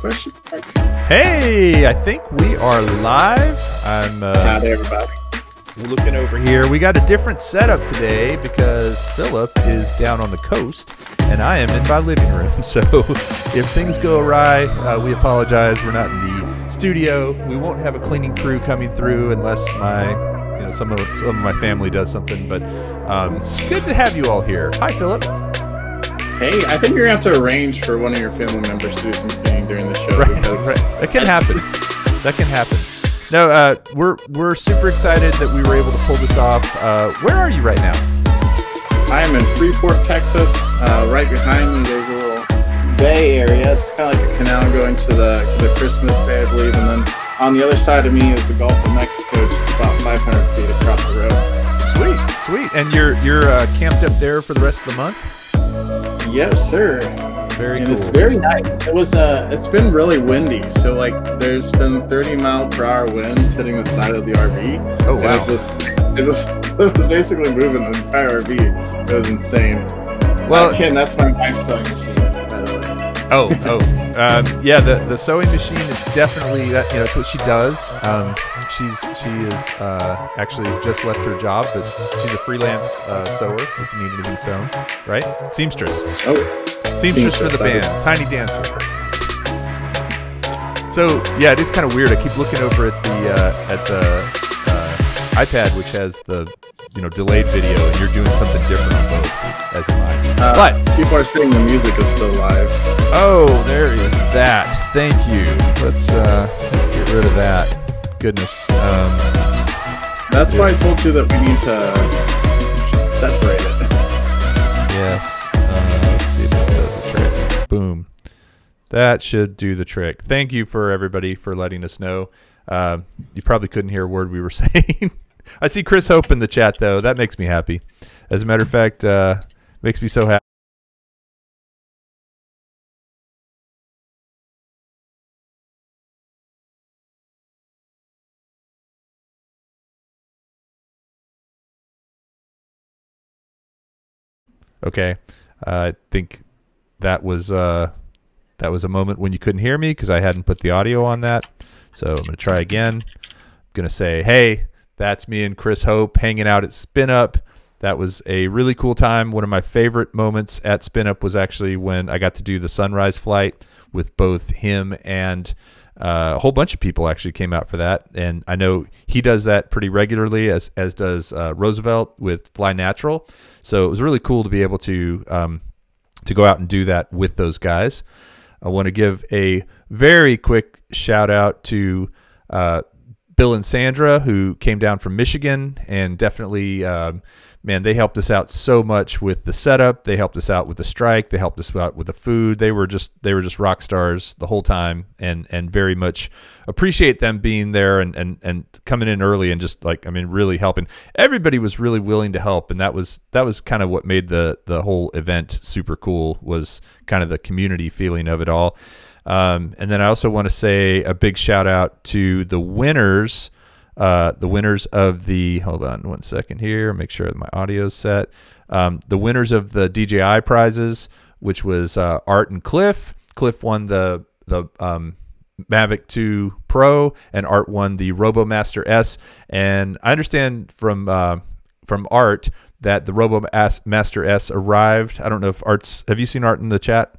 Question mark? Hey, I think we are live. I'm Howdy, everybody. looking over here. We got a different setup today because Philip is down on the coast and I am in my living room. So if things go awry, we apologize. We're not in the studio. We won't have a cleaning crew coming through unless some of my family does something. But good to have you all here. Hi, Philip. Hey, I think you're going to have to arrange for one of your family members to do some cleaning during the show. Right. That can happen. That can happen. No, we're super excited that we were able to pull this off. Where are you right now? I am in Freeport, Texas. Right behind me, there's a little bay area. It's kind of like a canal going to the Christmas Bay, I believe. And then on the other side of me is the Gulf of Mexico, just about 500 feet across the road. Sweet. And you're camped up there for the rest of the month? Yes, sir. Very and cool. It's very nice. It's been really windy, so like there's been 30-mile-per-hour winds hitting the side of the RV. Oh wow! It was basically moving the entire RV. It was insane. Well, Ken, that's my wife's sewing machine, by the way. Yeah. The sewing machine is definitely that's what she does. She is actually just left her job, but she's a freelance sewer. If you need anything sewn, right? Seamstress. Oh. Seamstress for the band, Tiny Dancer. So yeah, it is kind of weird. I keep looking over at the iPad, which has the delayed video, and you're doing something different on both, as am I. But people are saying the music is still live. Oh, there is that. Thank you. Let's get rid of that. Goodness. That's why I told you that we need to separate it. Yes. Let's see if this does the trick. Boom. That should do the trick. Thank you for everybody for letting us know. You probably couldn't hear a word we were saying. I see Chris Hope in the chat, though. That makes me happy. As a matter of fact, makes me so happy. Okay. I think that was a moment when you couldn't hear me because I hadn't put the audio on that. So I'm going to try again. I'm going to say, hey, that's me and Chris Hope hanging out at SpinUp. That was a really cool time. One of my favorite moments at SpinUp was actually when I got to do the sunrise flight with both him and a whole bunch of people actually came out for that. And I know he does that pretty regularly, as does Roosevelt with Fly Natural. So it was really cool to be able to go out and do that with those guys. I want to give a very quick shout out to Bill and Sandra, who came down from Michigan, and definitely, man, they helped us out so much with the setup. They helped us out with the strike. They helped us out with the food. They were just rock stars the whole time, and very much appreciate them being there and coming in early and just really helping. Everybody was really willing to help, and that was kind of what made the whole event super cool, was kind of the community feeling of it all. And then I also want to say a big shout out to the winners of the, hold on one second here, make sure that my audio's set. The winners of the DJI prizes, which was Art and Cliff. Cliff won the Mavic 2 Pro, and Art won the RoboMaster S. And I understand from Art that the RoboMaster S arrived. I don't know if have you seen Art in the chat?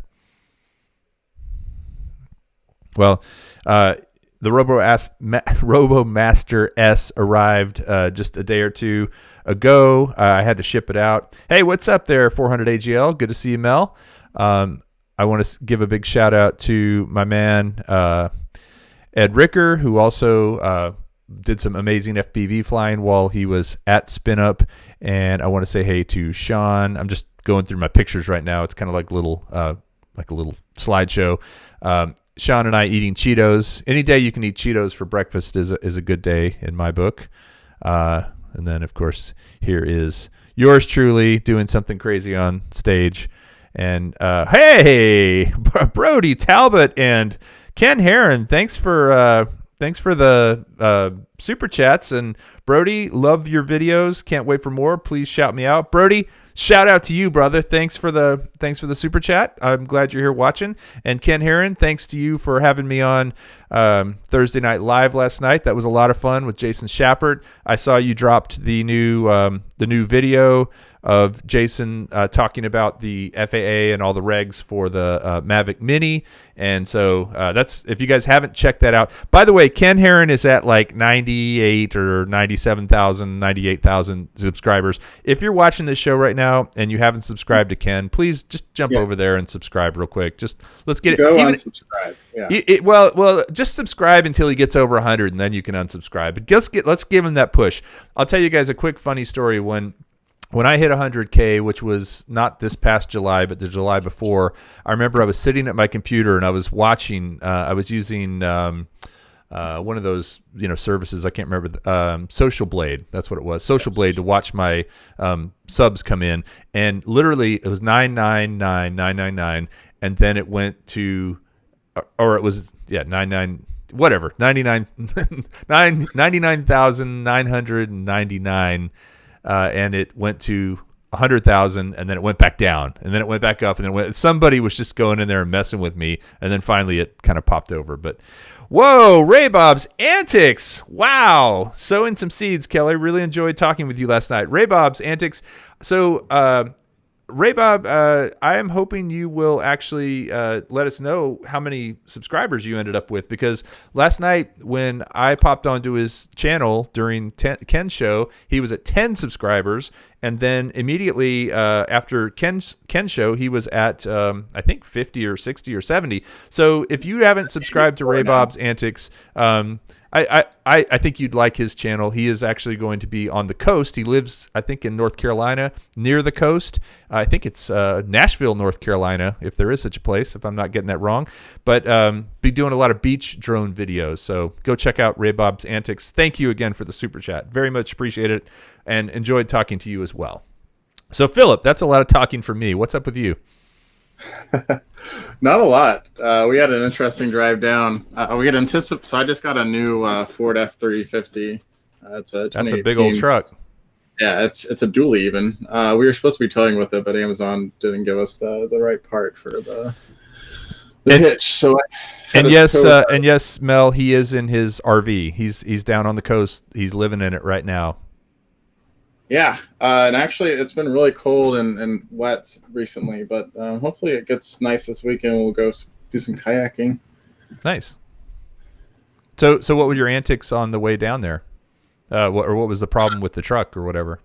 Well, the RoboMaster S arrived just a day or two ago. I had to ship it out. Hey, what's up there, 400 AGL? Good to see you, Mel. I want to give a big shout out to my man, Ed Ricker, who also did some amazing FPV flying while he was at SpinUp. And I want to say hey to Sean. I'm just going through my pictures right now. It's kind of like a little slideshow. Sean and I eating Cheetos. Any day you can eat Cheetos for breakfast is a good day in my book. And then, of course, here is yours truly doing something crazy on stage. And hey, Brody Talbot and Ken Heron, thanks for the super chats. And Brody, love your videos. Can't wait for more. Please shout me out, Brody. Shout out to you, brother. Thanks for the super chat. I'm glad you're here watching. And Ken Heron, thanks to you for having me on Thursday Night Live last night. That was a lot of fun with Jason Shappert. I saw you dropped the new video of Jason talking about the FAA and all the regs for the Mavic Mini. And so that's, if you guys haven't checked that out. By the way, Ken Heron is at like 98 or 97,000, 98,000 subscribers. If you're watching this show right now and you haven't subscribed to Ken, please just jump over there and subscribe real quick. Just let's get Go it. unsubscribe. Yeah. Well, just subscribe until he gets over 100, and then you can unsubscribe. But let's give him that push. I'll tell you guys a quick funny story. When I hit 100K, which was not this past July, but the July before, I remember I was sitting at my computer and I was watching. I was using one of those services. I can't remember. Social Blade, that's what it was. Social Blade, to watch my subs come in, and literally it was 999,999, and then it went to, or it was 99 whatever 99,999, and it went to 100,000, and then it went back down, and then it went back up, and then somebody was just going in there and messing with me, and then finally it kind of popped over. But whoa, Ray Bob's Antics! Wow, sowing some seeds, Kelly. Really enjoyed talking with you last night. Ray Bob's Antics. So, Ray Bob, I am hoping you will actually let us know how many subscribers you ended up with, because last night when I popped onto his channel during Ken's show, he was at 10 subscribers, and then immediately after Ken's show, he was at I think 50 or 60 or 70. So if you haven't subscribed to Ray Bob's Antics, I think you'd like his channel. He is actually going to be on the coast. He lives, I think, in North Carolina, near the coast. I think it's Nashville, North Carolina, if there is such a place, if I'm not getting that wrong. But be doing a lot of beach drone videos. So go check out Ray Bob's Antics. Thank you again for the super chat. Very much appreciate it, and enjoyed talking to you as well. So, Philip, that's a lot of talking for me. What's up with you? Not a lot. We had an interesting drive down. We had anticipated. So I just got a new Ford F-350. It's a 2018. That's a big old truck. Yeah, it's a dually even. We were supposed to be towing with it, but Amazon didn't give us the right part for the hitch. So yes, Mel, he is in his RV. He's down on the coast. He's living in it right now. Yeah, and actually it's been really cold and wet recently, but hopefully it gets nice this weekend. We'll go do some kayaking. Nice. So what were your antics on the way down there? What was the problem with the truck or whatever?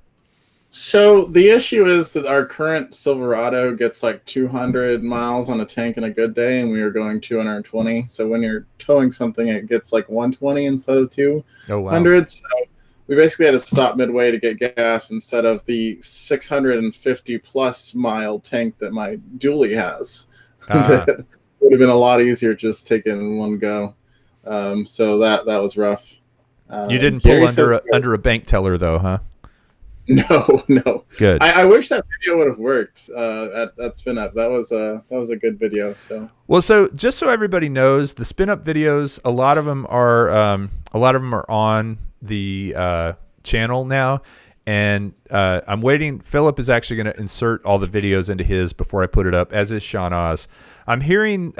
So the issue is that our current Silverado gets like 200 miles on a tank in a good day, and we are going 220. So when you're towing something, it gets like 120 instead of 200. Oh, wow. So we basically had to stop midway to get gas instead of the 650 plus mile tank that my dually has. That would have been a lot easier just taking in one go. So that was rough. You didn't pull under a bank teller though, huh? No. Good. I wish that video would have worked at SpinUp. That was a good video. So just so everybody knows, the SpinUp videos, a lot of them are on the channel now, and I'm waiting. Philip is actually going to insert all the videos into his before I put it up, as is Sean Oz. I'm hearing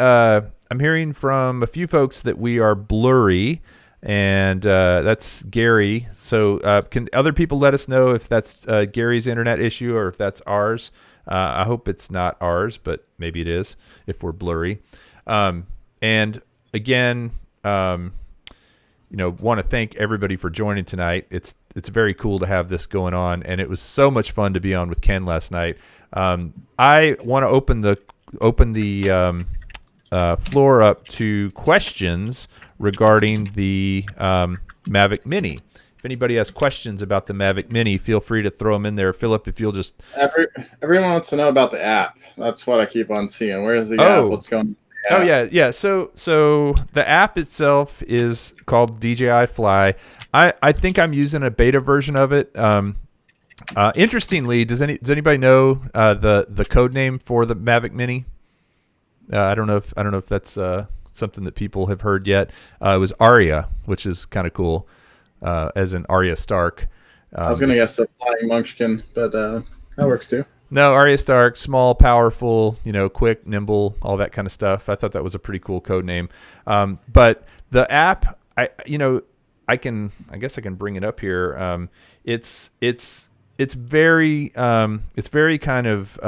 from a few folks that we are blurry, and that's Gary. So can other people let us know if that's Gary's internet issue or if that's ours? I hope it's not ours, but maybe it is if we're blurry. And again, want to thank everybody for joining tonight. It's very cool to have this going on, and it was so much fun to be on with Ken last night. I want to open the floor up to questions regarding the Mavic Mini. If anybody has questions about the Mavic Mini, feel free to throw them in there. Philip, if you'll just... Everyone wants to know about the app. That's what I keep on seeing. Where's the app? What's going on? Oh, yeah. So the app itself is called DJI Fly. I think I'm using a beta version of it. Interestingly, does anybody know the code name for the Mavic Mini? I don't know if that's something that people have heard yet. It was Arya, which is kind of cool, as in Arya Stark. I was gonna guess the Flying Munchkin, but that works too. No, Arya Stark, small, powerful, quick, nimble, all that kind of stuff. I thought that was a pretty cool code name. But the app, I guess I can bring it up here. It's very kind of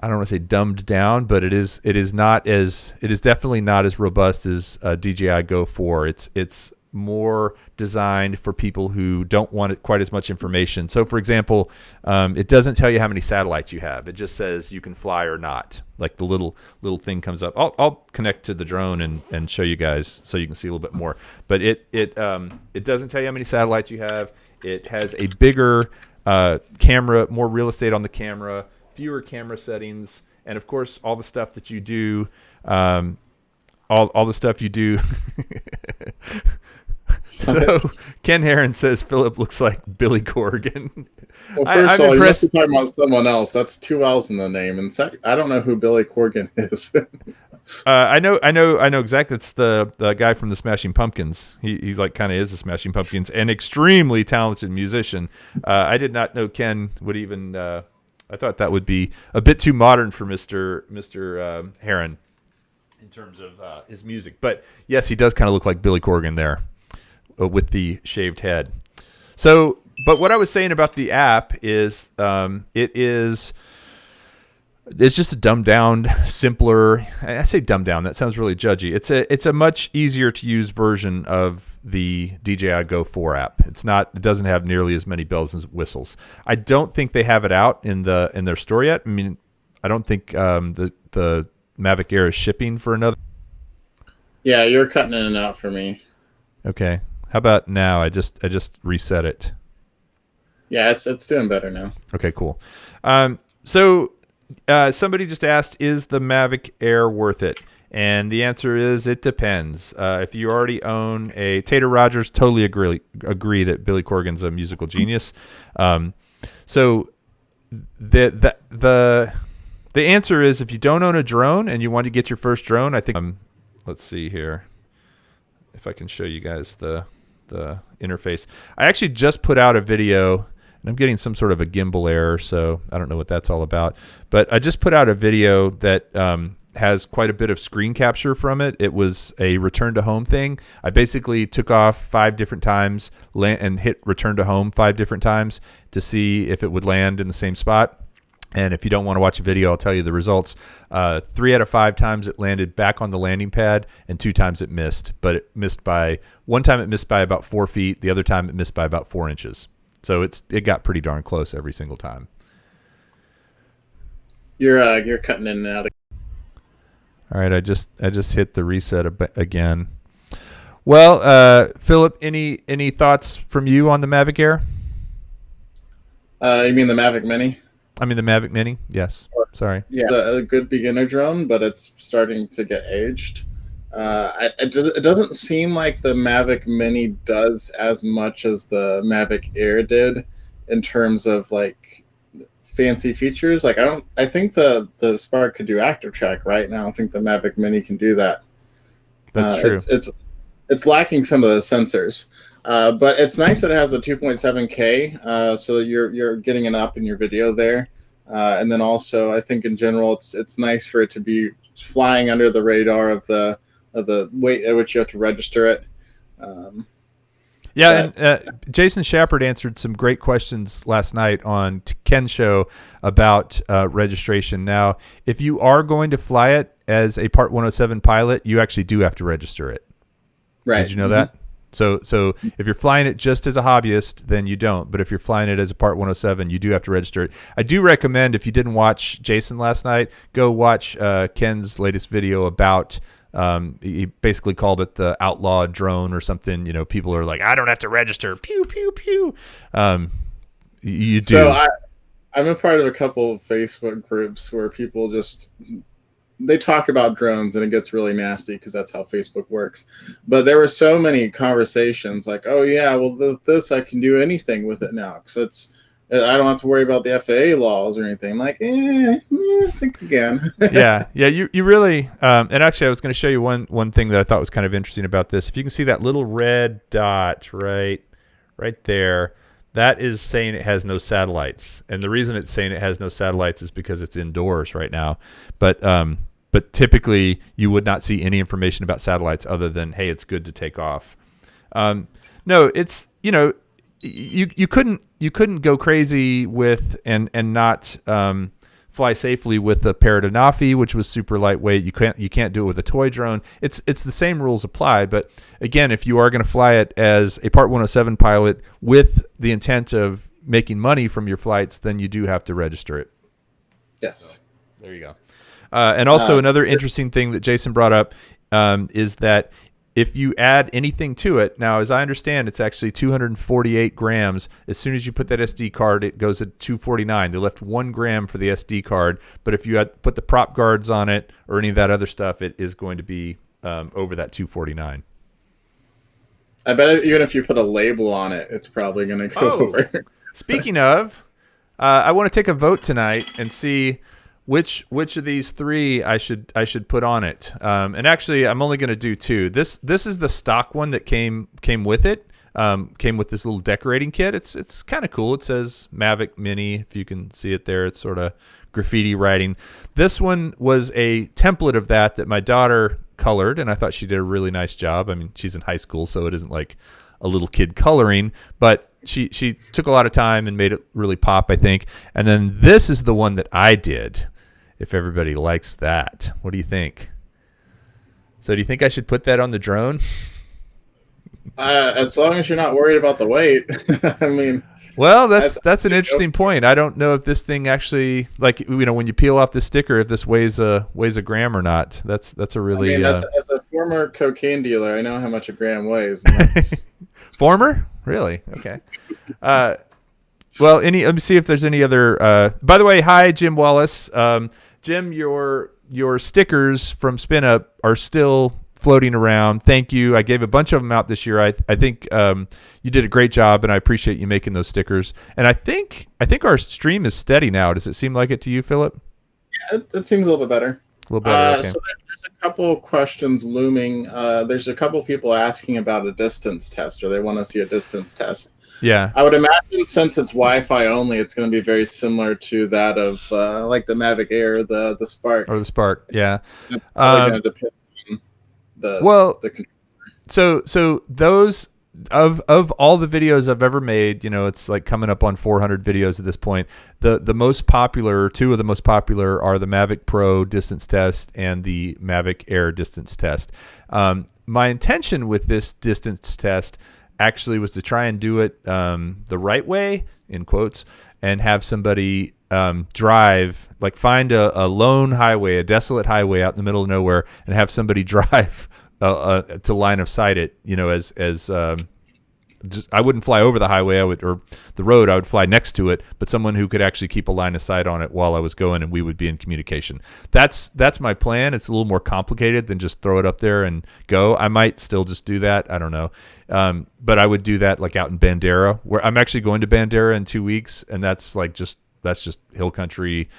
I don't want to say dumbed down, but it is definitely not as robust as DJI Go 4. It's more designed for people who don't want quite as much information. So, for example, it doesn't tell you how many satellites you have. It just says you can fly or not. Like the little thing comes up. I'll connect to the drone and show you guys so you can see a little bit more. But it doesn't tell you how many satellites you have. It has a bigger camera, more real estate on the camera, fewer camera settings, and of course all the stuff that you do all the stuff you do. So Ken Heron says Philip looks like Billy Corgan. Well, first of all, you must be talking about someone else. That's 2 L's in the name, and I don't know who Billy Corgan is. I know exactly. It's the guy from the Smashing Pumpkins. He's like kind of is the Smashing Pumpkins, and extremely talented musician. I did not know Ken would even. I thought that would be a bit too modern for Mr. Heron in terms of his music. But yes, he does kind of look like Billy Corgan there with the shaved head. So, but what I was saying about the app is it's just a dumbed down, simpler. I say dumbed down. That sounds really judgy. It's a much easier to use version of the DJI Go 4 app. It doesn't have nearly as many bells and whistles. I don't think they have it out in their store yet. I mean, I don't think the Mavic Air is shipping for another. Yeah, you're cutting in and out for me. Okay. How about now? I just reset it. Yeah, it's doing better now. Okay, cool. So somebody just asked, is the Mavic Air worth it? And the answer is it depends. If you already own a Tater Rogers, totally agree that Billy Corgan's a musical genius. So the answer is if you don't own a drone and you want to get your first drone, I think let's see here if I can show you guys the interface. I actually just put out a video, and I'm getting some sort of a gimbal error, so I don't know what that's all about. But I just put out a video that has quite a bit of screen capture from it. It was a return to home thing. I basically took off 5 different times and hit return to home 5 different times to see if it would land in the same spot. And if you don't want to watch a video, I'll tell you the results. 3 out of 5 times it landed back on the landing pad, and 2 times it missed. But it missed one time it missed by about 4 feet. The other time it missed by about 4 inches. So it got pretty darn close every single time. You're cutting in and out. All right, I just hit the reset again. Well, Philip, any thoughts from you on the Mavic Air? You mean the Mavic Mini? I mean the Mavic Mini. Yes. Sorry. Yeah, a good beginner drone, but it's starting to get aged. It doesn't seem like the Mavic Mini does as much as the Mavic Air did in terms of like fancy features. Like I think the Spark could do active track right now. I don't think the Mavic Mini can do that. That's true. It's lacking some of the sensors. But it's nice that it has a 2.7K, so you're getting an up in your video there. And then also, I think in general, it's nice for it to be flying under the radar of the weight at which you have to register it. And Jason Shepard answered some great questions last night on Ken's show about registration. Now, if you are going to fly it as a Part 107 pilot, you actually do have to register it. Right. Did you know that? So if you're flying it just as a hobbyist, then you don't. But if you're flying it as a Part 107, you do have to register it. I do recommend, if you didn't watch Jason last night, go watch Ken's latest video about, he basically called it the outlaw drone or something. You know, people are like, I don't have to register. Pew, pew, pew. You do. So I'm a part of a couple of Facebook groups where people they talk about drones, and it gets really nasty because that's how Facebook works. But there were so many conversations like, oh yeah, well this I can do anything with it now because I don't have to worry about the FAA laws or anything. I'm like, think again. yeah. You really. And actually, I was going to show you one thing that I thought was kind of interesting about this. If you can see that little red dot right there, that is saying it has no satellites. And the reason it's saying it has no satellites is because it's indoors right now. But typically, you would not see any information about satellites other than, hey, it's good to take off. No, it's, you couldn't go crazy with and not fly safely with the Parrot Anafi, which was super lightweight. You can't do it with a toy drone. It's the same rules apply. But again, if you are going to fly it as a Part 107 pilot with the intent of making money from your flights, then you do have to register it. Yes. So, there you go. And also another interesting thing that Jason brought up is that if you add anything to it, now as I understand, it's actually 248 grams. As soon as you put that SD card, it goes at 249. They left 1 gram for the SD card, but if you put the prop guards on it or any of that other stuff, it is going to be over that 249. I bet even if you put a label on it, it's probably going to go over. Speaking of, I want to take a vote tonight and see which of these three I should put on it. And actually, I'm only going to do two. This is the stock one that came with it. Came with this little decorating kit. It's kind of cool. It says Mavic Mini. If you can see it there, it's sort of graffiti writing. This one was a template of that my daughter colored, and I thought she did a really nice job. I mean, she's in high school, so it isn't like a little kid coloring, but she took a lot of time and made it really pop, I think. And then this is the one that I did, if everybody likes that. What do you think? So do you think I should put that on the drone? As long as you're not worried about the weight. I mean, well, that's an interesting point. I don't know if this thing actually, like, when you peel off the sticker, if this weighs a gram or not. That's a really. I mean, as a former cocaine dealer, I know how much a gram weighs. And that's... Former? Really? Okay. Well, let me see if there's any other. By the way, hi, Jim Wallace. Jim, your stickers from SpinUp are still floating around. Thank you. I gave a bunch of them out this year. I think you did a great job, and I appreciate you making those stickers. And I think our stream is steady now. Does it seem like it to you, Philip? Yeah, it seems a little bit better. A little better. Okay. So there's a couple questions looming. There's a couple people asking about a distance test, or they want to see a distance test. Yeah. I would imagine since it's Wi-Fi only, it's going to be very similar to that of like the Mavic Air, the Spark. Or the Spark, yeah. It's probably going to depend on the so those of all the videos I've ever made, it's like coming up on 400 videos at this point. The most popular, two of the most popular, are the Mavic Pro distance test and the Mavic Air distance test. My intention with this distance test actually was to try and do it the right way, in quotes, and have somebody drive, like find a lone highway, a desolate highway out in the middle of nowhere, and have somebody drive to line of sight it, as I wouldn't fly over the highway, or the road, I would fly next to it, but someone who could actually keep a line of sight on it while I was going, and we would be in communication. That's my plan. It's a little more complicated than just throw it up there and go. I might still just do that. I don't know. But I would do that like out in Bandera, where I'm actually going to Bandera in 2 weeks, and that's just hill country,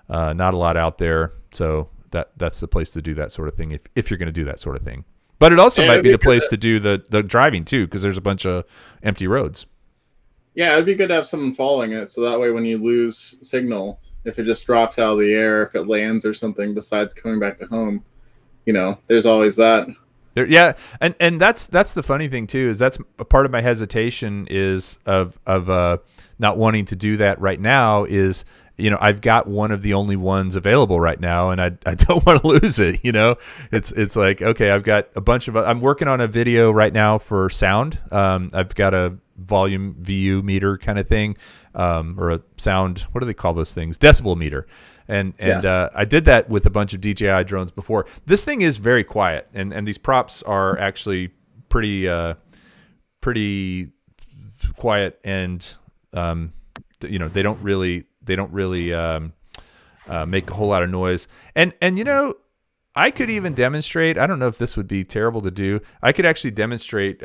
not a lot out there. So that's the place to do that sort of thing if you're going to do that sort of thing. But it also might be the place to do the driving too, because there's a bunch of empty roads. Yeah, it'd be good to have someone following it, so that way when you lose signal, if it just drops out of the air, if it lands or something besides coming back to home, there's always that. Yeah, and that's the funny thing too, is that's a part of my hesitation is of not wanting to do that right now is, I've got one of the only ones available right now, and I don't want to lose it. It's like, okay, I've got a bunch of. I'm working on a video right now for sound. I've got a volume VU meter kind of thing, or a sound. What do they call those things? Decibel meter. And I did that with a bunch of DJI drones before. This thing is very quiet, and these props are actually pretty quiet, and they don't really make a whole lot of noise. And I could even demonstrate. I don't know if this would be terrible to do. I could actually demonstrate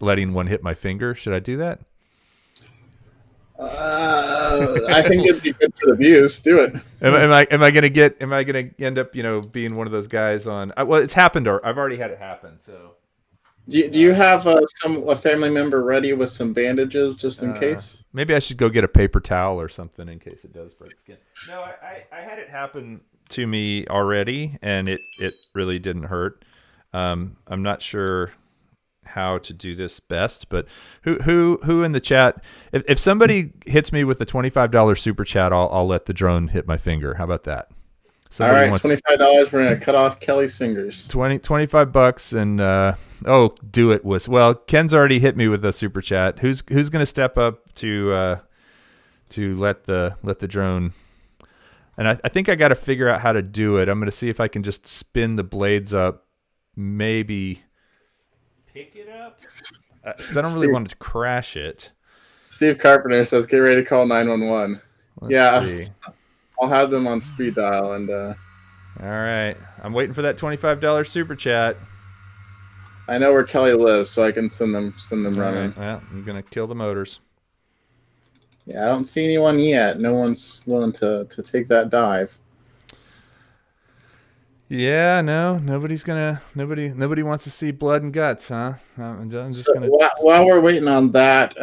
letting one hit my finger. Should I do that? I think it'd be good for the views. Do it. Am I gonna end up being one of those guys on? Well, it's happened, or I've already had it happen. So. Do you have a family member ready with some bandages just in case? Maybe I should go get a paper towel or something in case it does break skin. No, I had it happen to me already, and it really didn't hurt. I'm not sure how to do this best, but who in the chat? If somebody hits me with a $25 super chat, I'll let the drone hit my finger. How about that? Somebody all right, $25. We're gonna cut off Kelly's fingers. $25, and do it was well. Ken's already hit me with a super chat. Who's gonna step up to let the drone? And I think I got to figure out how to do it. I'm gonna see if I can just spin the blades up, maybe pick it up, because I don't really want to crash it. Steve Carpenter says, "Get ready to call 911." Let's see. I'll have them on speed dial, and All right. I'm waiting for that $25 super chat. I know where Kelly lives, so I can send them running. Right. Well, I'm gonna kill the motors. Yeah, I don't see anyone yet. No one's willing to take that dive. Yeah, no, nobody wants to see blood and guts, huh? I'm just gonna. While we're waiting on that,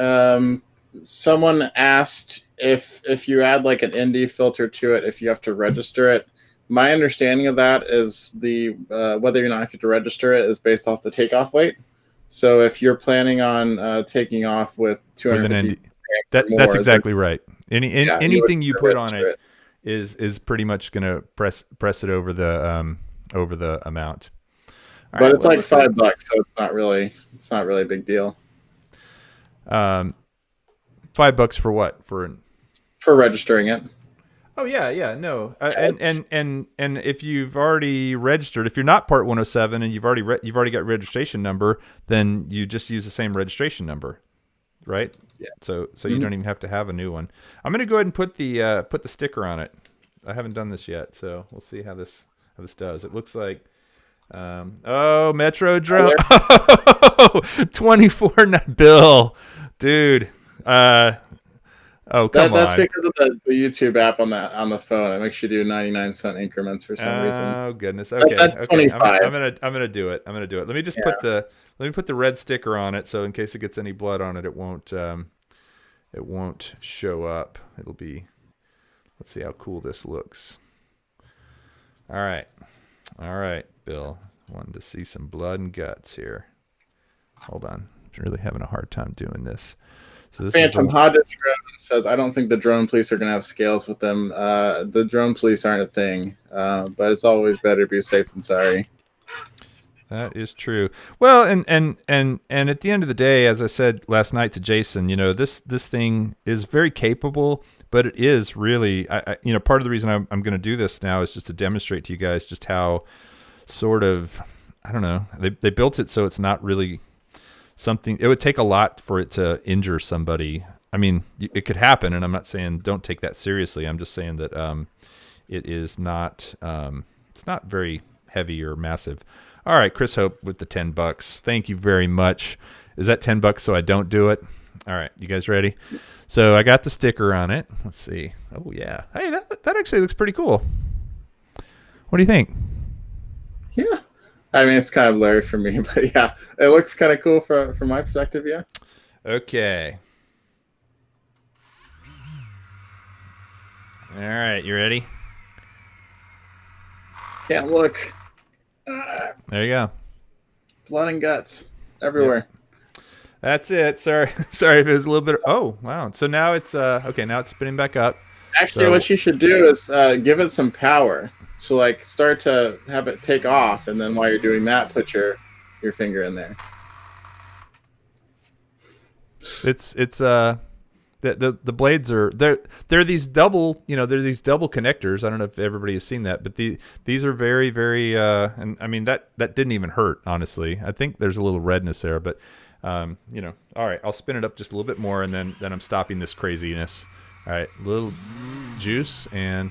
someone asked if you add like an ND filter to it, if you have to register it. My understanding of that is the whether or not you have to register it is based off the takeoff weight. So if you're planning on taking off with 250, that's exactly right. Anything you put on it is pretty much going to press it over the amount. But it's like $5, so it's not really a big deal. $5 for what? For registering it. Oh yeah, no. And if you've already registered, if you're not Part 107 and you've already got registration number, then you just use the same registration number, right? Yeah. So you don't even have to have a new one. I'm gonna go ahead and put the sticker on it. I haven't done this yet, so we'll see how this does. It looks like, Metro drone, 24 Bill, dude. Oh, come on. That's because of the YouTube app on the phone. It makes you do 99-cent increments for some reason. Oh goodness. Okay. That's 25. I'm gonna do it. Let me just put the red sticker on it, so in case it gets any blood on it, it won't show up. It'll be. Let's see how cool this looks. All right, Bill. Wanted to see some blood and guts here. Hold on. I'm really having a hard time doing this. So this Phantom Hodges says, I don't think the drone police are going to have scales with them. The drone police aren't a thing, but it's always better to be safe than sorry. That is true. Well, and at the end of the day, as I said last night to Jason, this thing is very capable, but it is really, part of the reason I'm going to do this now is just to demonstrate to you guys just how sort of, I don't know, they built it so it's not really something. It would take a lot for it to injure somebody. I mean, it could happen, and I'm not saying don't take that seriously. I'm just saying that it is not. It's not very heavy or massive. All right, Chris Hope with the $10. Thank you very much. Is that $10 so I don't do it? All right, you guys ready? So I got the sticker on it. Let's see. Oh yeah. Hey, that actually looks pretty cool. What do you think? Yeah. I mean, it's kind of blurry for me, but yeah, it looks kind of cool from my perspective, yeah. Okay. All right, you ready? Can't look. There you go. Blood and guts everywhere. Yep. That's it. Sorry if it was a little bit. Oh, wow. So now it's okay. Now it's spinning back up. Actually, what you should do is give it some power. So like start to have it take off, and then while you're doing that, put your finger in there. It's the blades are they're these double, they're these double connectors. I don't know if everybody has seen that, but these are very, very and I mean that didn't even hurt, honestly. I think there's a little redness there, but all right, I'll spin it up just a little bit more, and then I'm stopping this craziness. All right, a little juice, and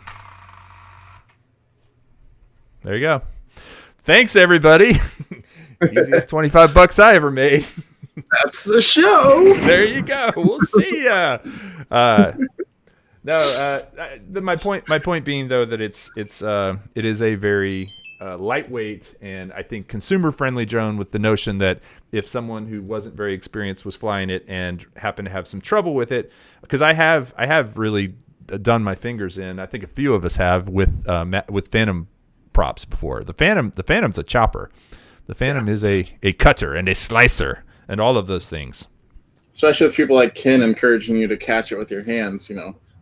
there you go. Thanks, everybody. Easiest $25 I ever made. That's the show. There you go. We'll see ya. My point being though that it is a very lightweight and I think consumer friendly drone, with the notion that if someone who wasn't very experienced was flying it and happened to have some trouble with it, because I have really done my fingers in. I think a few of us have with Phantom props before. The Phantom's a chopper. The Phantom is a cutter and a slicer and all of those things. Especially with people like Ken encouraging you to catch it with your hands,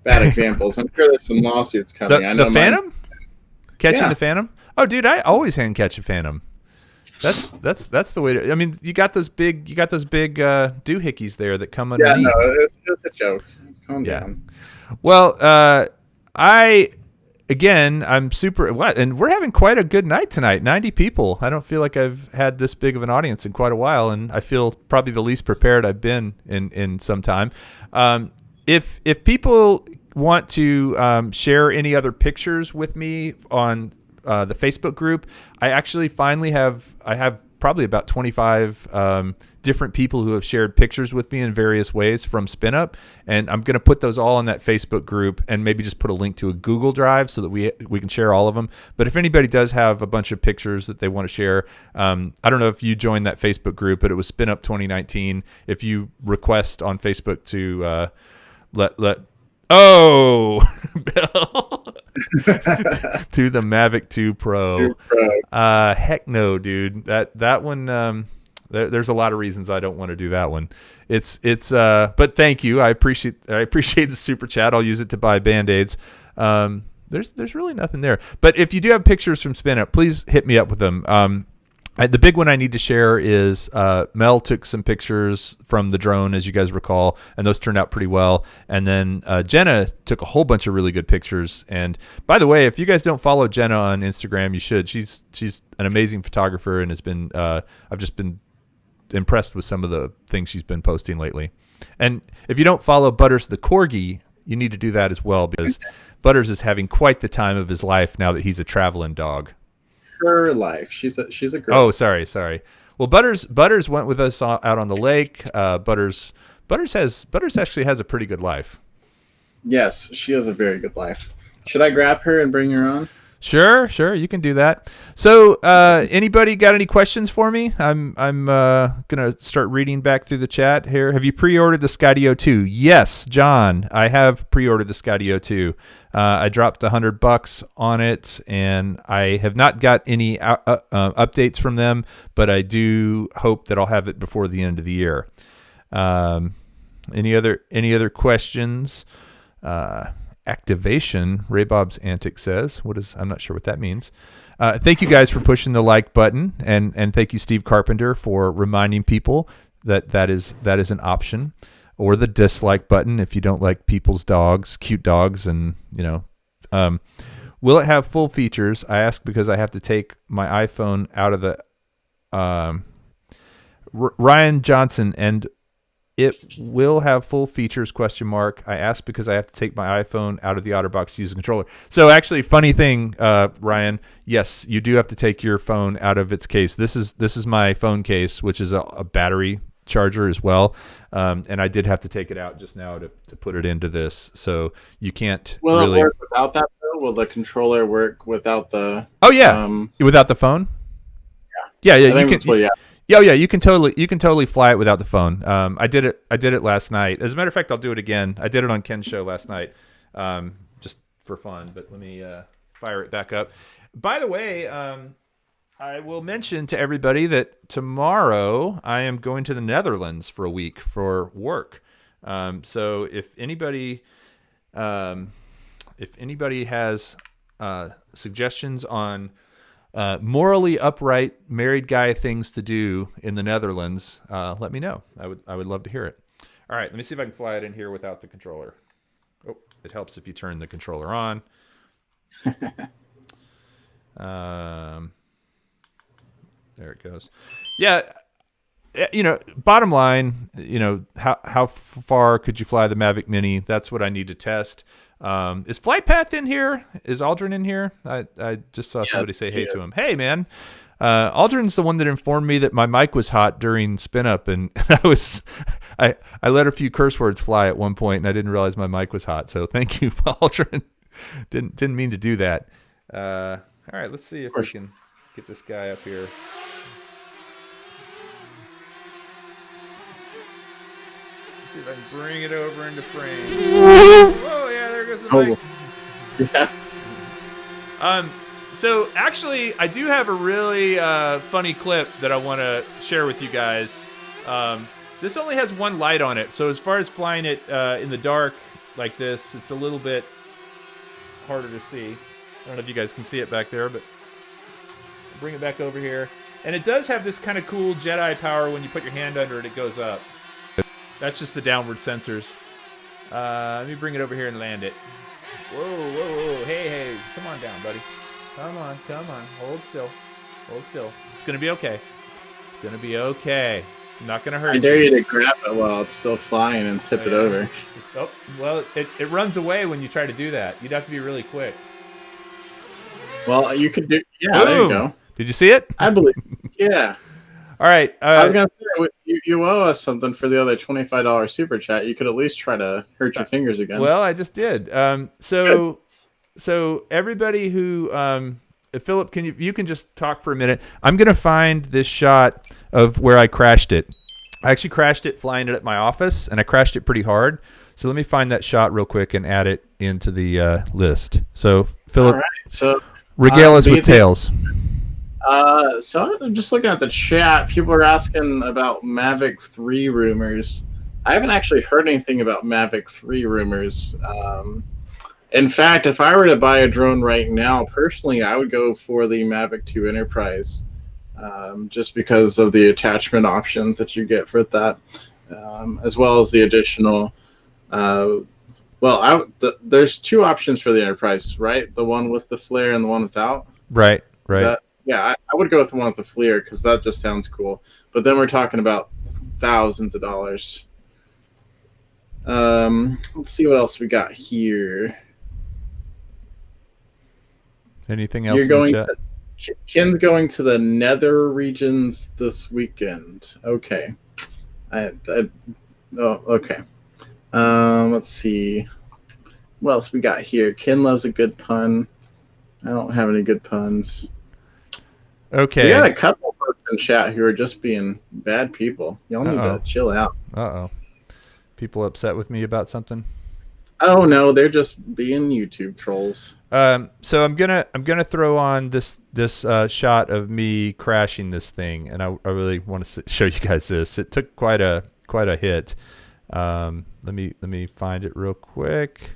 bad examples. I'm sure there's some lawsuits coming. I know the Phantom? Catching the Phantom? Oh, dude, I always hand catch a Phantom. That's the way to. I mean, you got those big doohickeys there that come underneath. Yeah, no, it's a joke. Calm down. Well, I'm super. And we're having quite a good night tonight. 90 people. I don't feel like I've had this big of an audience in quite a while, and I feel probably the least prepared I've been in some time. If people want to share any other pictures with me on the Facebook group. I actually finally have probably about 25 different people who have shared pictures with me in various ways from SpinUp, and I'm going to put those all in that Facebook group and maybe just put a link to a Google Drive so that we can share all of them. But if anybody does have a bunch of pictures that they want to share, I don't know if you joined that Facebook group, but it was SpinUp 2019. If you request on Facebook to let Bill to the Mavic 2 Pro. Heck no, dude. That one. There's a lot of reasons I don't want to do that one. But thank you. I appreciate the super chat. I'll use it to buy Band-Aids. There's really nothing there. But if you do have pictures from SpinUp, please hit me up with them. The big one I need to share is Mel took some pictures from the drone, as you guys recall, and those turned out pretty well. And then Jenna took a whole bunch of really good pictures. And by the way, if you guys don't follow Jenna on Instagram, you should. She's an amazing photographer and has been. I've just been impressed with some of the things she's been posting lately. And if you don't follow Butters the Corgi, you need to do that as well, because Butters is having quite the time of his life now that he's a traveling dog. Her life. She's a girl. Oh, sorry. Well, Butters went with us out on the lake. Butters actually has a pretty good life. Yes, she has a very good life. Should I grab her and bring her on? Sure, you can do that. So, anybody got any questions for me? I'm gonna start reading back through the chat here. Have you pre-ordered the Skydio 2? Yes, John, I have pre-ordered the Skydio 2. I dropped $100 on it, and I have not got any updates from them, but I do hope that I'll have it before the end of the year. Any other questions? Activation, Ray Bob's Antic says. I'm not sure what that means. Thank you guys for pushing the like button, and thank you, Steve Carpenter, for reminding people that is an option, or the dislike button if you don't like people's dogs, cute dogs, and will it have full features? I ask because I have to take my iPhone out of the Ryan Johnson, and it will have full features, ? I ask because I have to take my iPhone out of the OtterBox to use a controller. So actually, funny thing, Ryan, yes, you do have to take your phone out of its case. This is my phone case, which is a battery charger as well. And I did have to take it out just now to put it into this. So you can't Will really... it work without that, though? Will the controller work without the... Oh, yeah. Without the phone? Yeah. Yeah, you can... Yeah, you can totally fly it without the phone. I did it last night. As a matter of fact, I'll do it again. I did it on Ken's show last night, just for fun. But let me fire it back up. By the way, I will mention to everybody that tomorrow I am going to the Netherlands for a week for work. So if anybody has suggestions on morally upright married guy things to do in the Netherlands, let me know. I would love to hear it. All right, let me see if I can fly it in here without the controller. Oh, it helps if you turn the controller on. There it goes. Yeah, bottom line, how far could you fly the Mavic Mini? That's what I need to test. Is FlightPath in here? Is Aldrin in here? I just saw somebody say hey to him. Hey, man. Aldrin's the one that informed me that my mic was hot during SpinUp, and I let a few curse words fly at one point, and I didn't realize my mic was hot. So thank you, Aldrin. Didn't mean to do that. All right, let's see if we can get this guy up here. See if I can bring it over into frame. Oh yeah, there goes the mic. Yeah. So actually, I do have a really funny clip that I want to share with you guys. This only has one light on it, so as far as flying it in the dark like this, it's a little bit harder to see. I don't know if you guys can see it back there, but I'll bring it back over here. And it does have this kind of cool Jedi power. When you put your hand under it, it goes up. That's just the downward sensors. Let me bring it over here and land it. Whoa. Hey. Come on down, buddy. Come on. Hold still. It's going to be okay. I'm not going to hurt you. I dare you to grab it while it's still flying and tip it over. Oh, well, it runs away when you try to do that. You'd have to be really quick. Well, you could do. Yeah, Boom. there you go. Did you see it? I believe. Yeah. All right. I was gonna say you owe us something for the other $25 super chat. You could at least try to hurt your fingers again. Well, I just did. So everybody who Philip, you can just talk for a minute. I'm gonna find this shot of where I crashed it. I actually crashed it flying it at my office, and I crashed it pretty hard. So let me find that shot real quick and add it into the list. So Philip, all right, so regale us with tales. So I'm just looking at the chat. People are asking about Mavic 3 rumors. I haven't actually heard anything about Mavic 3 rumors. In fact, if I were to buy a drone right now, personally, I would go for the Mavic 2 Enterprise, just because of the attachment options that you get for that, as well as the additional. There's two options for the Enterprise, right? The one with the flare and the one without. Right. Yeah, I would go with the one with the flare because that just sounds cool. But then we're talking about thousands of dollars. Let's see what else we got here. Anything else? You're going. Ken's going to the Nether regions this weekend. Okay. Okay. Let's see. What else we got here? Ken loves a good pun. I don't have any good puns. Okay. We got a couple folks in chat who are just being bad people. Y'all need to chill out. People upset with me about something? Oh no, they're just being YouTube trolls. So I'm gonna throw on this shot of me crashing this thing, and I really want to show you guys this. It took quite a hit. Let me find it real quick.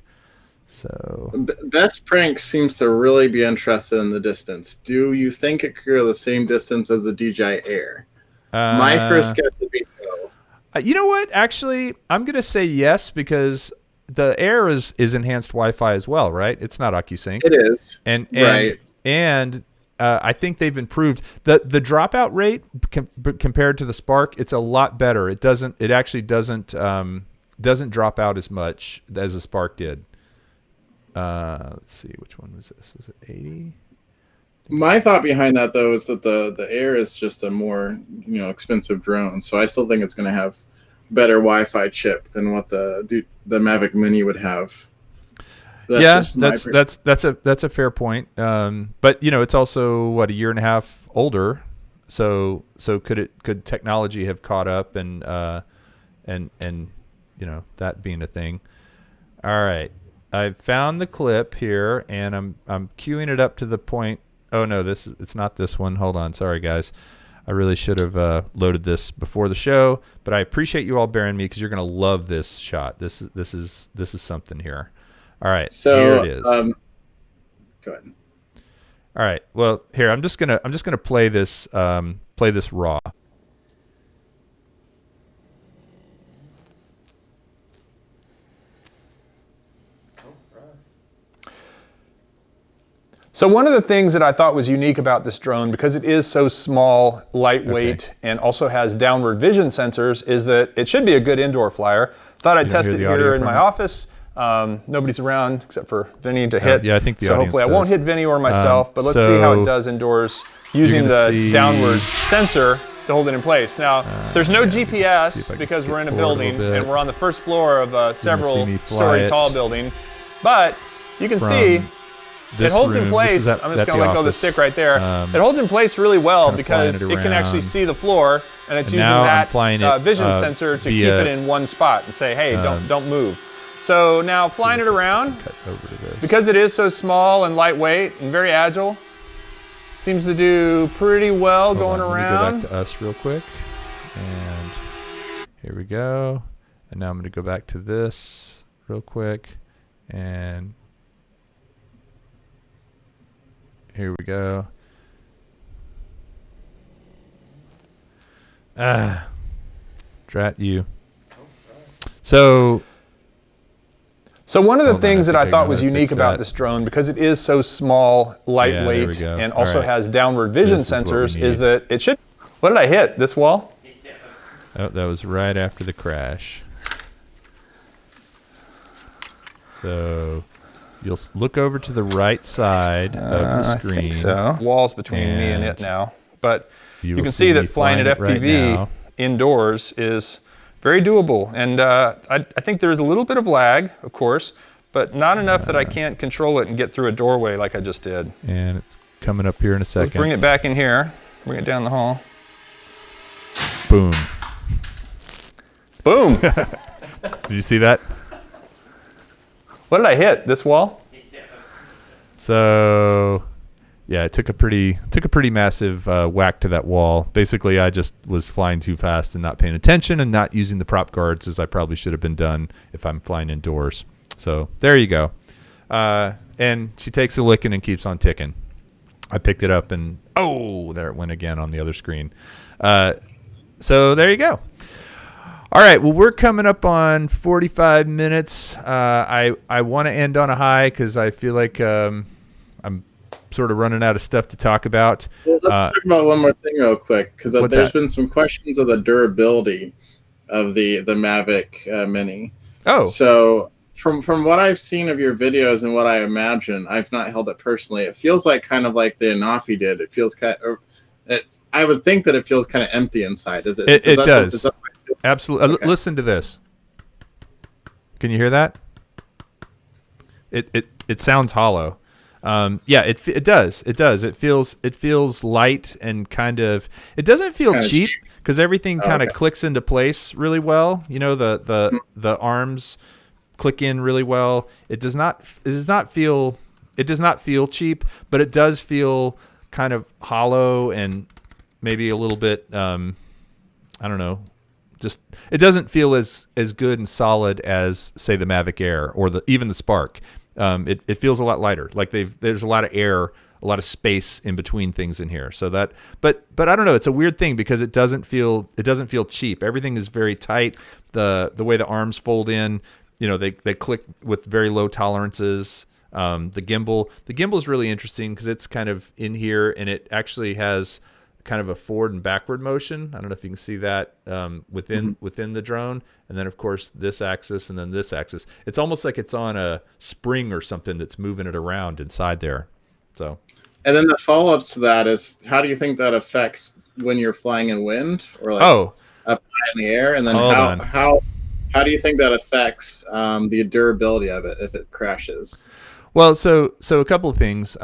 So Best Prank seems to really be interested in the distance. Do you think it could go the same distance as the DJI Air? My first guess would be no. You know what? Actually, I'm gonna say yes because the Air is enhanced Wi-Fi as well, right? It's not OcuSync. It is. And right. And I think they've improved the dropout rate compared to the Spark. It's a lot better. It actually doesn't drop out as much as the Spark did. Let's see, which one was this? Was it 80? My thought behind that though is that the Air is just a more expensive drone, so I still think it's going to have better Wi-Fi chip than what the Mavic Mini would have. That's a fair point. But it's also a year and a half older, so could technology have caught up and that being a thing. All right. I found the clip here, and I'm queuing it up to the point. Oh no, it's not this one. Hold on, sorry guys. I really should have loaded this before the show, but I appreciate you all bearing me because you're gonna love this shot. This is something here. All right, so here it is. Go ahead. All right, well here I'm just gonna play this raw. So one of the things that I thought was unique about this drone, because it is so small, lightweight, and also has downward vision sensors, is that it should be a good indoor flyer. Thought I'd test it here in my office. Nobody's around except for Vinny to hit. Yeah, I think the so hopefully I won't hit Vinny or myself, but let's see how it does indoors using the downward sensor to hold it in place. Now, there's no GPS because we're in a building and we're on the first floor of a several-story tall building, but you can see it holds in place. I'm just going to let go of the stick right there. It holds in place really well because it can actually see the floor, and it's using that vision sensor to keep it in one spot and say, hey, don't move. So now flying it around, because it is so small and lightweight and very agile, seems to do pretty well going around. Let me go back to us real quick. And here we go. And now I'm going to go back to this real quick. And here we go. Drat you. So one of the things that I thought was unique about this drone, because it is so small, lightweight, and also has downward vision sensors, is that it should... What did I hit? This wall? Oh, that was right after the crash. So You'll look over to the right side of the screen. I think so. Walls between me and it now. But you can see that flying at FPV indoors is very doable. And I think there's a little bit of lag, of course, but not enough that I can't control it and get through a doorway like I just did. And it's coming up here in a second. Let's bring it back in here. Bring it down the hall. Boom. Boom. Did you see that? What did I hit? This wall? So, yeah, it took a pretty massive whack to that wall. Basically, I just was flying too fast and not paying attention and not using the prop guards as I probably should have been done if I'm flying indoors. So there you go. And she takes a licking and keeps on ticking. I picked it up and there it went again on the other screen. So there you go. All right, well, we're coming up on 45 minutes. I want to end on a high because I feel like I'm sort of running out of stuff to talk about. Well, let's talk about one more thing real quick, because there's been some questions of the durability of the Mavic Mini. Oh. So from what I've seen of your videos and what I imagine, I've not held it personally, it feels like kind of like the Anafi did. It feels I would think that it feels kind of empty inside. Does it? It does. Absolutely. Okay. Listen to this. Can you hear that? It sounds hollow. Yeah, it does. It does. It feels light and kind of. It doesn't feel cheap because everything kind of clicks into place really well. You know, the arms click in really well. It does not feel cheap, but it does feel kind of hollow and maybe a little bit. I don't know. Just it doesn't feel as good and solid as, say, the Mavic Air or even the Spark. It feels a lot lighter. Like there's a lot of air, a lot of space in between things in here. So that, but I don't know. It's a weird thing because it doesn't feel cheap. Everything is very tight. The way the arms fold in, you know, they click with very low tolerances. The gimbal is really interesting because it's kind of in here and it actually has kind of a forward and backward motion. I don't know if you can see that within the drone. And then, of course, this axis and then this axis. It's almost like it's on a spring or something that's moving it around inside there. So, and then the follow-ups to that is, how do you think that affects when you're flying in wind or like up high in the air? And then how do you think that affects the durability of it if it crashes? Well, so a couple of things.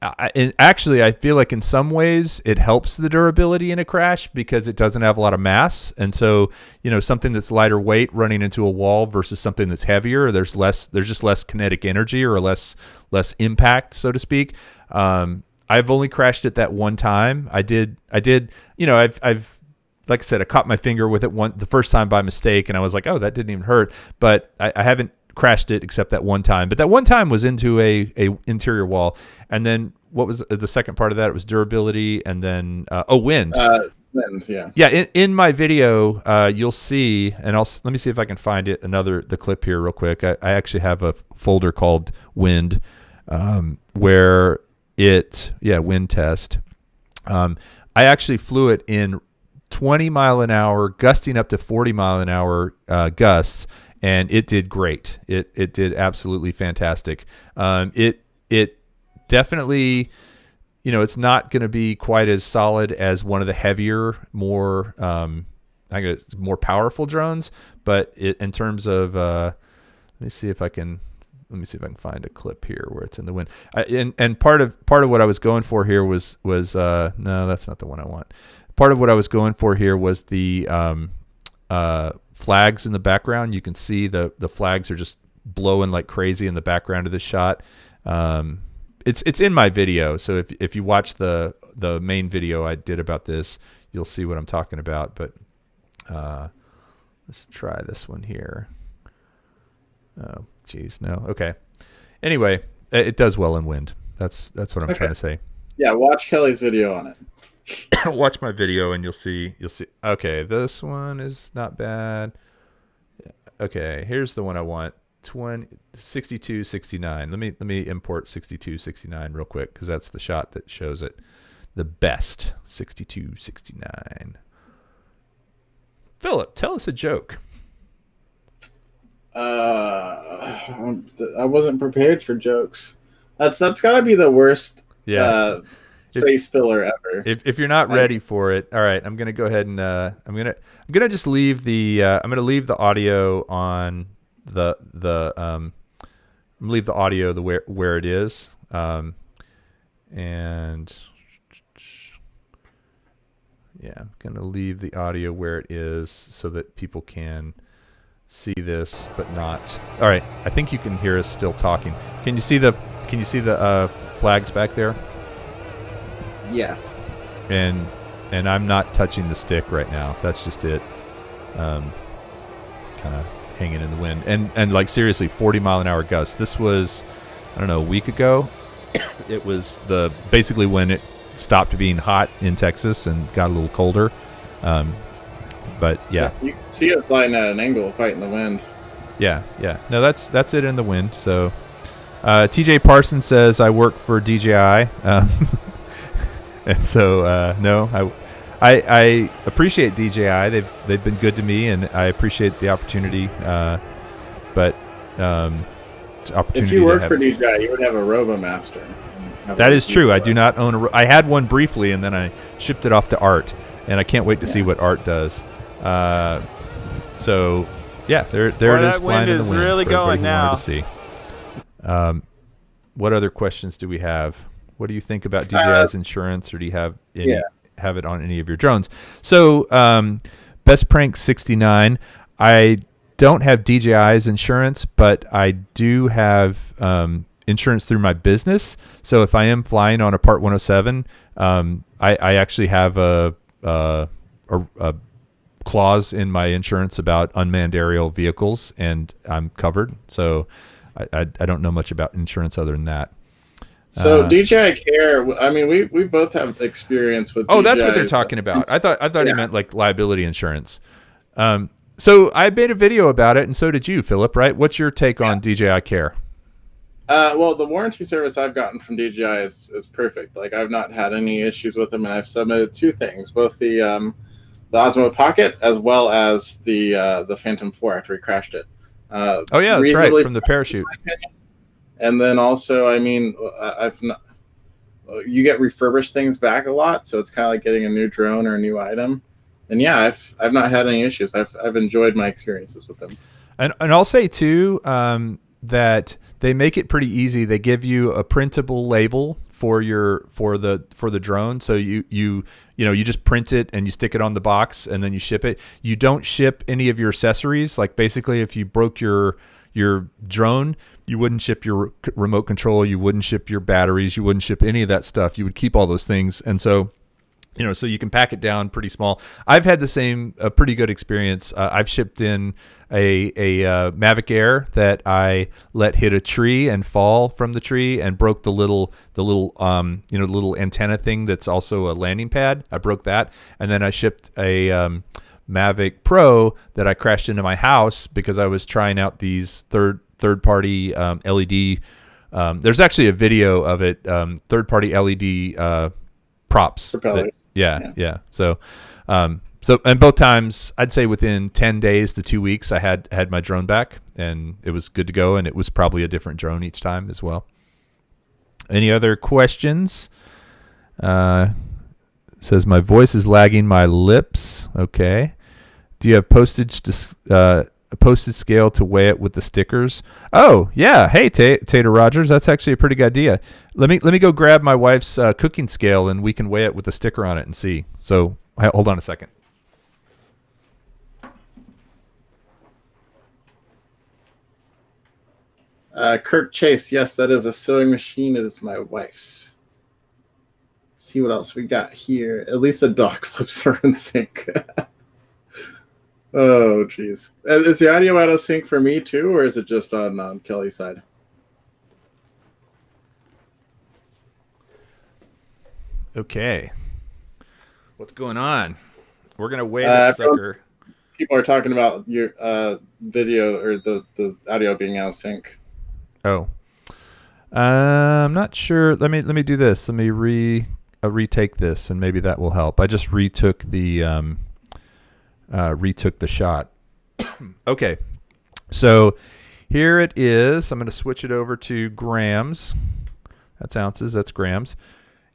I feel like in some ways it helps the durability in a crash because it doesn't have a lot of mass. And so, you know, something that's lighter weight running into a wall versus something that's heavier, there's just less kinetic energy or less impact, so to speak. I've only crashed it that one time. I did, you know, I've like I said, I caught my finger with it the first time by mistake and I was like, oh, that didn't even hurt. But I haven't crashed it except that one time. But that one time was into a interior wall. And then what was the second part of that? It was durability and then wind. Wind, yeah. Yeah, in my video, you'll see, and let me see if I can find it. The clip here real quick. I actually have a folder called Wind, where wind test. I actually flew it in 20 mile an hour, gusting up to 40 mile an hour gusts, and it did great. It did absolutely fantastic. It definitely, you know, it's not going to be quite as solid as one of the heavier, more more powerful drones, but in terms of let me see if I can find a clip here where it's in the wind. And part of what I was going for here was no, that's not the one I want. Part of what I was going for here was the flags in the background. You can see the flags are just blowing like crazy in the background of this shot. It's in my video, so if you watch the main video I did about this, you'll see what I'm talking about. But let's try this one here. Oh, geez, no. Okay. Anyway, it does well in wind. That's what I'm trying to say. Yeah, watch Kelly's video on it. Watch my video and you'll see. Okay, this one is not bad. Okay, here's the one I want. 6269. Let me import 6269 real quick because that's the shot that shows it the best. 6269. Philip, tell us a joke. I wasn't prepared for jokes. That's got to be the worst. Yeah. Space filler ever. If you're not ready for it, all right. I'm gonna go ahead and I'm gonna just leave the I'm gonna leave the audio on the I'm gonna leave the audio where it is, and yeah, I'm gonna leave the audio where it is so that people can see this, but not. All right, I think you can hear us still talking. Can you see the flags back there? Yeah. And I'm not touching the stick right now. That's just it. Kind of hanging in the wind. And like seriously, 40-mile-an-hour gusts. This was, I don't know, a week ago. It was basically when it stopped being hot in Texas and got a little colder. But yeah. You can see it flying at an angle, fighting the wind. Yeah. No, that's it in the wind. So TJ Parsons says I work for DJI. And so no, I appreciate DJI. They've been good to me, and I appreciate the opportunity. But opportunity. If you worked for DJI, you would have a RoboMaster. That is true. I do not own I had one briefly, and then I shipped it off to Art, and I can't wait to see what Art does. So yeah, there it is. That flying wind in the is wind really for going now. now. To see. What other questions do we have? What do you think about DJI's insurance, or do you have have it on any of your drones? So, Best Prank 69. I don't have DJI's insurance, but I do have insurance through my business. So if I am flying on a Part 107, I actually have a clause in my insurance about unmanned aerial vehicles, and I'm covered. So I don't know much about insurance other than that. So DJI Care, I mean, we both have experience with. Oh, that's what they're talking about. I thought he meant like liability insurance. So I made a video about it, and so did you, Philip. Right? What's your take on DJI Care? Well, the warranty service I've gotten from DJI is perfect. Like, I've not had any issues with them, and I've submitted two things: both the Osmo Pocket as well as the Phantom 4 after he crashed it. Oh yeah, that's right, from the parachute. And then also, I mean, you get refurbished things back a lot, so it's kind of like getting a new drone or a new item. And yeah, I've not had any issues. I've enjoyed my experiences with them. And I'll say too that they make it pretty easy. They give you a printable label for the drone, so you just print it and you stick it on the box and then you ship it. You don't ship any of your accessories. Like basically, if you broke your drone, you wouldn't ship your remote control, you wouldn't ship your batteries, you wouldn't ship any of that stuff. You would keep all those things. And so, so you can pack it down pretty small. I've had a pretty good experience. I've shipped in a Mavic Air that I let hit a tree and fall from the tree and broke the little antenna thing that's also a landing pad. I broke that. And then I shipped a Mavic Pro that I crashed into my house because I was trying out these third-party LED. There's actually a video of it, third-party LED props. Yeah. So and both times, I'd say within 10 days to 2 weeks, I had my drone back, and it was good to go, and it was probably a different drone each time as well. Any other questions? Says my voice is lagging my lips. Okay. Do you have a postage scale to weigh it with the stickers? Oh yeah. Hey, Tater Rogers, that's actually a pretty good idea. Let me go grab my wife's cooking scale, and we can weigh it with a sticker on it and see. So hold on a second. Kirk Chase, yes, that is a sewing machine. It is my wife's. See what else we got here. At least the dock slips are in sync. Oh, jeez. Is the audio out of sync for me too, or is it just on Kelly's side? Okay. What's going on? We're gonna weigh this sucker. People are talking about your video or the audio being out of sync. Oh. I'm not sure. Let me do this. Let me retake this, and maybe that will help. I just retook the shot. Okay, So here it is. I'm going to switch it over to grams. That's ounces. That's grams.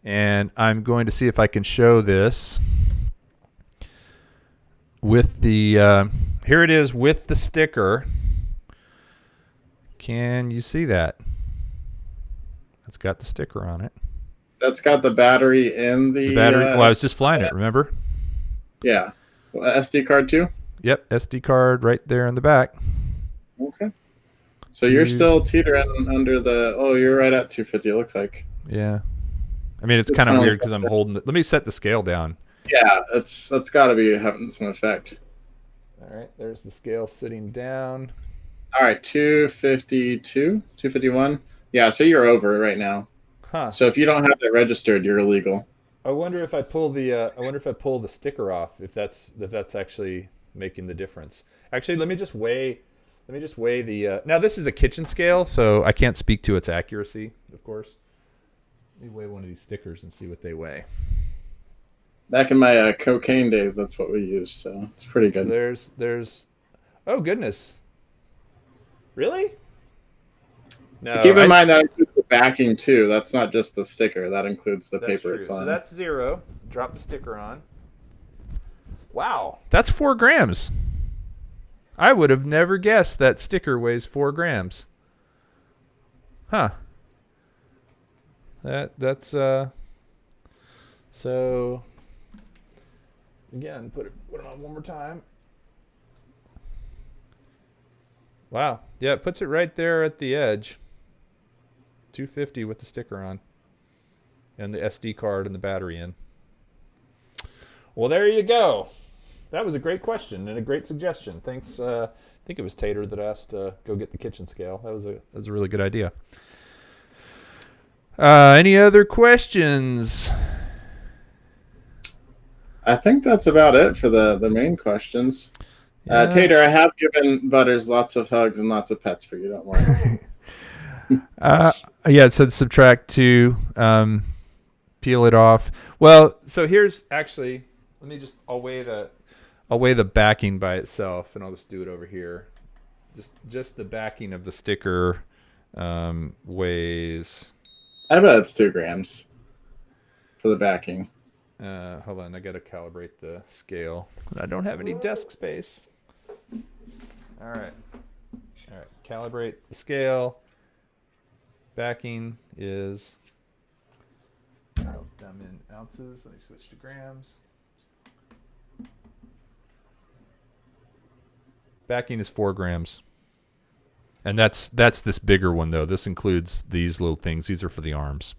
And I'm going to see if I can show this with the, here it is with the sticker. Can you see that? It's got the sticker on it. That's got the battery in the battery. Well, I was just flying it, remember? Yeah. SD card too? Yep, SD card right there in the back. Okay. So you're still teetering under the, you're right at 250, it looks like. Yeah. I mean, it's kind of weird because I'm holding it. Let me set the scale down. Yeah, that's got to be having some effect. All right, there's the scale sitting down. All right, 252, 251. Yeah, so you're over right now. Huh. So if you don't have that registered, you're illegal. I wonder if I pull the sticker off, if that's actually making the difference. Actually, let me just weigh the now this is a kitchen scale, so I can't speak to its accuracy, of course. Let me weigh one of these stickers and see what they weigh. Back in my cocaine days, that's what we used, so it's pretty good. There's oh goodness. Really? No. Keep in mind that includes the backing too. That's not just the sticker. That includes the paper it's on. So that's 0. Drop the sticker on. Wow. That's 4 grams. I would have never guessed that sticker weighs 4 grams. Huh. That's so again, put it on one more time. Wow. Yeah, it puts it right there at the edge. 250 with the sticker on. And the SD card and the battery in. Well, there you go. That was a great question and a great suggestion. Thanks. I think it was Tater that asked to go get the kitchen scale. That was a really good idea. Any other questions? I think that's about it for the main questions. Yeah. Tater, I have given Butters lots of hugs and lots of pets for you. Don't worry. Yeah, it said subtract 2, peel it off. Well, so here's actually, I'll weigh the backing by itself, and I'll just do it over here. Just the backing of the sticker weighs. I bet it's 2 grams for the backing. Hold on, I got to calibrate the scale. I don't have any desk space. All right, calibrate the scale. Backing is, I'm in ounces. Let me switch to grams. Backing is 4 grams. And that's this bigger one, though. This includes these little things. These are for the arms.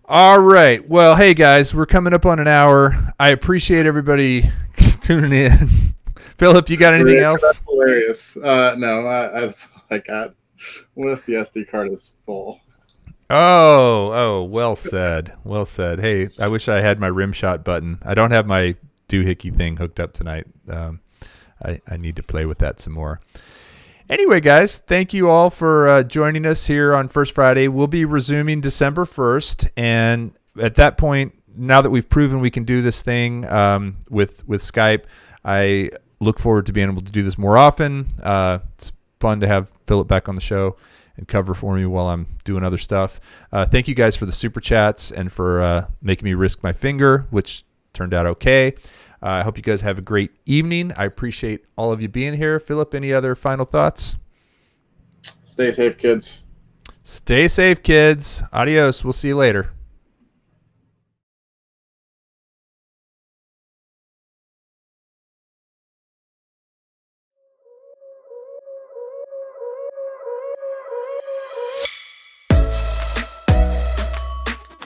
All right. Well, hey, guys, we're coming up on an hour. I appreciate everybody tuning in. Philip, you got anything else? That's hilarious. No, that's all I got. With the SD card is full. Oh, well said. Well said. Hey, I wish I had my rim shot button. I don't have my doohickey thing hooked up tonight. I need to play with that some more. Anyway, guys, thank you all for joining us here on First Friday. We'll be resuming December 1st, and at that point, now that we've proven we can do this thing with Skype, I look forward to being able to do this more often. It's fun to have Philip back on the show and cover for me while I'm doing other stuff. Thank you guys for the super chats and for making me risk my finger, which turned out okay. I hope you guys have a great evening. I appreciate all of you being here. Philip, any other final thoughts? Stay safe, kids. Stay safe, kids. Adios. We'll see you later.